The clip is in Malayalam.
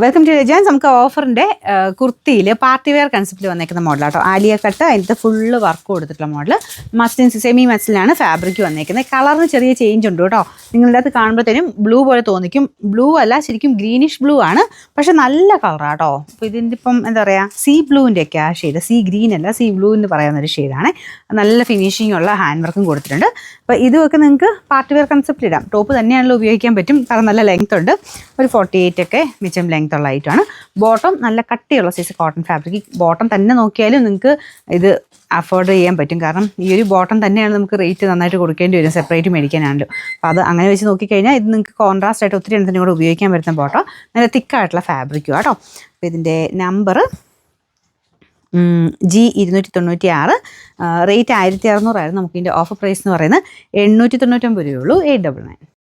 Welcome to രജാൻസ്. നമുക്ക് ഓഫറിൻ്റെ കുർത്തിയിൽ പാർട്ടി വെയർ കൺസെപ്റ്റിൽ വന്നേക്കുന്ന മോഡലാട്ടോ. ആലിയ കട്ട് അതിൻ്റെ ഫുള്ള് വർക്ക് കൊടുത്തിട്ടുള്ള മോഡൽ. മസ്ലിൻ സെമി മസ്ലിനാണ് ഫാബ്രിക് വന്നേക്കുന്നത്. കളറിന് ചെറിയ ചേഞ്ച് ഉണ്ട് കേട്ടോ. നിങ്ങളുടെ അത് കാണുമ്പോഴത്തേനും ബ്ലൂ പോലെ തോന്നിക്കും. ബ്ലൂ അല്ല, ശരിക്കും ഗ്രീനിഷ് ബ്ലൂ ആണ്, പക്ഷെ നല്ല കളറാട്ടോ. അപ്പോൾ ഇതിൻ്റെ ഇപ്പം എന്താ പറയുക, സീ ബ്ലൂവിൻ്റെ ഒക്കെ ആ ഷെയ്ഡ്, സീ ഗ്രീൻ അല്ല സീ ബ്ലൂ എന്ന് പറയുന്നൊരു ഷെയ്ഡാണ്. നല്ല ഫിനിഷിംഗ് ഉള്ള ഹാൻഡ് വർക്കും കൊടുത്തിട്ടുണ്ട്. അപ്പോൾ ഇതുമൊക്കെ നിങ്ങൾക്ക് പാർട്ടി വെയർ കൺസെപ്റ്റ് ഇടാം. ടോപ്പ് തന്നെയാണല്ലോ ഉപയോഗിക്കാൻ പറ്റും, കാരണം നല്ല ലെങ്ത് ഉണ്ട്. ഒരു 48 ഒക്കെ മിച്ചം ലെങ്ത് ഉള്ള ഐറ്റമാണ്. ബോട്ടം നല്ല കട്ടിയുള്ള സൈസ് കോട്ടൺ ഫാബ്രിക്. ബോട്ടം തന്നെ നോക്കിയാലും നിങ്ങൾക്ക് ഇത് അഫോർഡ് ചെയ്യാൻ പറ്റും, കാരണം ഈ ഒരു ബോട്ടം തന്നെയാണ് നമുക്ക് റേറ്റ് നന്നായിട്ട് കൊടുക്കേണ്ടി വരും, സെപ്പറേറ്റ് മേടിക്കാനാണല്ലോ. അപ്പോൾ അത് അങ്ങനെ വെച്ച് നോക്കിക്കഴിഞ്ഞാൽ ഇത് നിങ്ങൾക്ക് കോൺട്രാസ്റ്റ് ആയിട്ട് ഒത്തിരി എണ്ണത്തിനും കൂടെ ഉപയോഗിക്കാൻ പറ്റുന്ന ബോട്ടം. നല്ല തിക്കായിട്ടുള്ള ഫാബ്രിക്കും കേട്ടോ. അപ്പോൾ ഇതിൻ്റെ നമ്പർ G296, റേറ്റ് 1600 ആയിരുന്നു. നമുക്ക് ഇതിൻ്റെ ഓഫർ പ്രൈസ് എന്ന് പറയുന്നത് 899 രൂപയുള്ളൂ. 899.